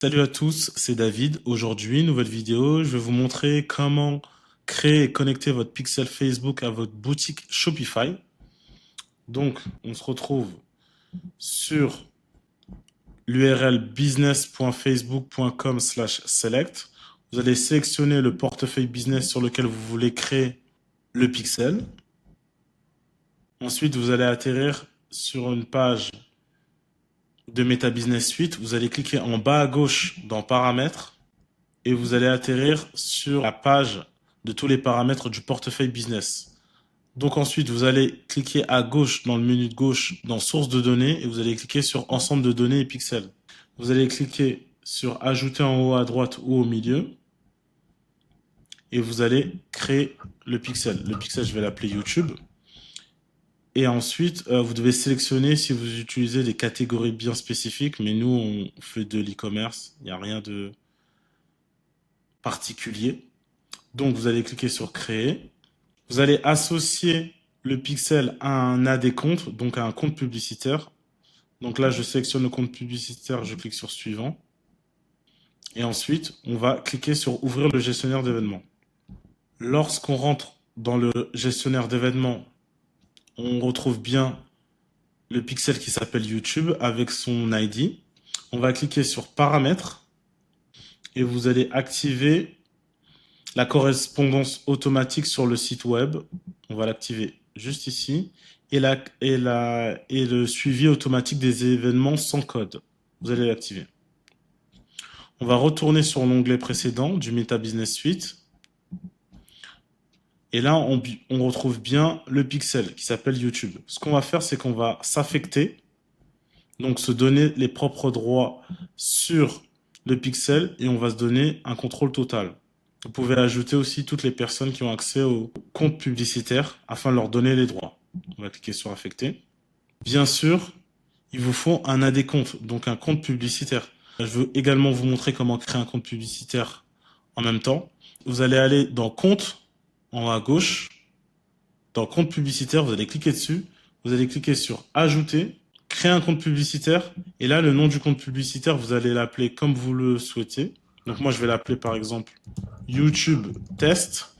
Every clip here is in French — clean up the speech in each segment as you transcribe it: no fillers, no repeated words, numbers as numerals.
Salut à tous, c'est David. Aujourd'hui, nouvelle vidéo, je vais vous montrer comment créer et connecter votre pixel Facebook à votre boutique Shopify. Donc, on se retrouve sur l'URL business.facebook.com/select. Vous allez sélectionner le portefeuille business sur lequel vous voulez créer le pixel. Ensuite, vous allez atterrir sur une page de Meta Business Suite. Vous allez cliquer en bas à gauche dans Paramètres et vous allez atterrir sur la page de tous les paramètres du portefeuille business. Donc ensuite, vous allez cliquer à gauche dans le menu de gauche dans Source de données et vous allez cliquer sur Ensemble de données et pixels. Vous allez cliquer sur Ajouter en haut à droite ou au milieu et vous allez créer le pixel. Le pixel, je vais l'appeler YouTube. Et ensuite, vous devez sélectionner si vous utilisez des catégories bien spécifiques, mais nous, on fait de l'e-commerce, il n'y a rien de particulier. Donc, vous allez cliquer sur Créer. Vous allez associer le pixel à un AD compte, donc à un compte publicitaire. Donc là, je sélectionne le compte publicitaire, je clique sur Suivant. Et ensuite, on va cliquer sur Ouvrir le gestionnaire d'événements. Lorsqu'on rentre dans le gestionnaire d'événements, on retrouve bien le pixel qui s'appelle YouTube avec son ID. On va cliquer sur Paramètres et vous allez activer la correspondance automatique sur le site web. On va l'activer juste ici. Et le suivi automatique des événements sans code. Vous allez l'activer. On va retourner sur l'onglet précédent du Meta Business Suite. Et là, on retrouve bien le pixel qui s'appelle YouTube. Ce qu'on va faire, c'est qu'on va s'affecter, donc se donner les propres droits sur le pixel et on va se donner un contrôle total. Vous pouvez ajouter aussi toutes les personnes qui ont accès au compte publicitaire afin de leur donner les droits. On va cliquer sur Affecter. Bien sûr, il vous faut un AD compte, donc un compte publicitaire. Je veux également vous montrer comment créer un compte publicitaire en même temps. Vous allez aller dans Compte, en haut à gauche. Dans Compte publicitaire, vous allez cliquer dessus. Vous allez cliquer sur Ajouter, créer un compte publicitaire. Et là, le nom du compte publicitaire, vous allez l'appeler comme vous le souhaitez. Donc moi, je vais l'appeler par exemple YouTube Test.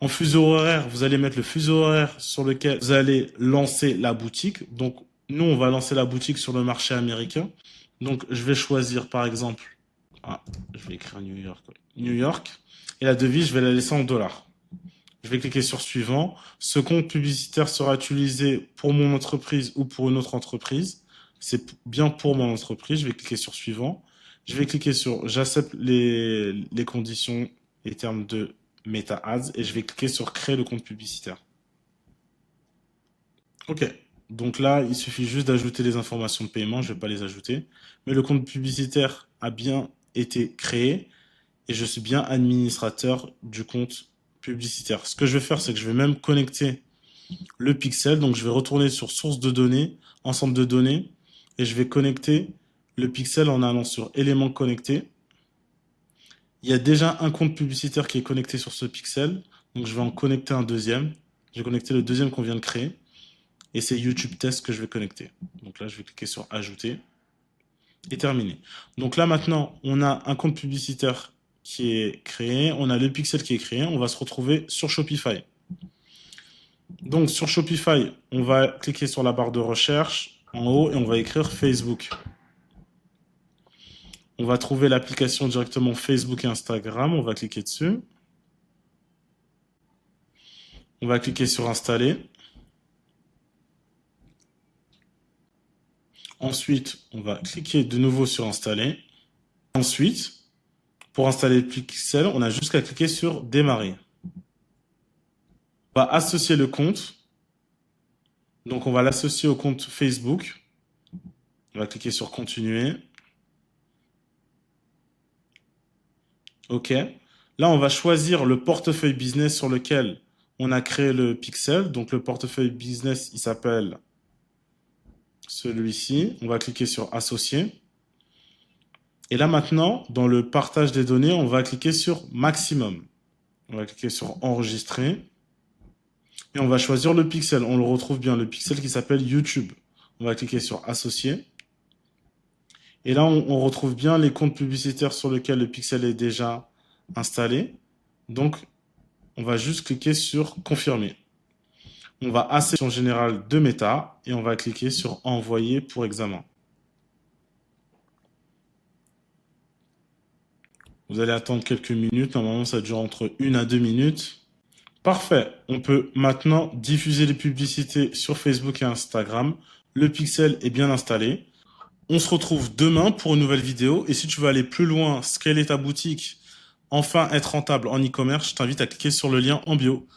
En fuseau horaire, vous allez mettre le fuseau horaire sur lequel vous allez lancer la boutique. Donc, nous, on va lancer la boutique sur le marché américain. Donc, je vais choisir, par exemple, je vais écrire New York. New York. Et la devise, je vais la laisser en dollars. Je vais cliquer sur Suivant. Ce compte publicitaire sera utilisé pour mon entreprise ou pour une autre entreprise. C'est bien pour mon entreprise. Je vais cliquer sur Suivant. Je vais cliquer sur J'accepte les conditions et termes de Meta Ads et je vais cliquer sur Créer le compte publicitaire. Ok. Donc là, il suffit juste d'ajouter les informations de paiement. Je ne vais pas les ajouter. Mais le compte publicitaire a bien été créé et je suis bien administrateur du compte publicitaire. Ce que je vais faire, c'est que je vais même connecter le pixel. Donc, je vais retourner sur source de données, ensemble de données, et je vais connecter le pixel en allant sur éléments connectés. Il y a déjà un compte publicitaire qui est connecté sur ce pixel. Donc, je vais en connecter un deuxième. Je vais connecter le deuxième qu'on vient de créer. Et c'est YouTube Test que je vais connecter. Donc là, je vais cliquer sur Ajouter. Et terminé. Donc là, maintenant, on a un compte publicitaire qui est créé. On a le pixel qui est créé. On va se retrouver sur Shopify. Donc sur Shopify, on va cliquer sur la barre de recherche en haut et on va écrire Facebook. On va trouver l'application directement Facebook et Instagram. On va cliquer dessus. On va cliquer sur Installer. Ensuite, on va cliquer de nouveau sur Installer. Ensuite, pour installer le pixel, on a juste qu'à cliquer sur Démarrer. On va associer le compte. Donc, on va l'associer au compte Facebook. On va cliquer sur Continuer. OK. Là, on va choisir le portefeuille business sur lequel on a créé le pixel. Donc, le portefeuille business, il s'appelle celui-ci. On va cliquer sur Associer. Et là, maintenant, dans le partage des données, on va cliquer sur Maximum. On va cliquer sur Enregistrer. Et on va choisir le pixel. On le retrouve bien, le pixel qui s'appelle YouTube. On va cliquer sur Associer. Et là, on retrouve bien les comptes publicitaires sur lesquels le pixel est déjà installé. Donc, on va juste cliquer sur confirmer. On va à section générale de Meta et on va cliquer sur envoyer pour examen. Vous allez attendre quelques minutes. Normalement, ça dure entre 1 à 2 minutes. Parfait. On peut maintenant diffuser les publicités sur Facebook et Instagram. Le pixel est bien installé. On se retrouve demain pour une nouvelle vidéo. Et si tu veux aller plus loin, scaler ta boutique, enfin être rentable en e-commerce, je t'invite à cliquer sur le lien en bio.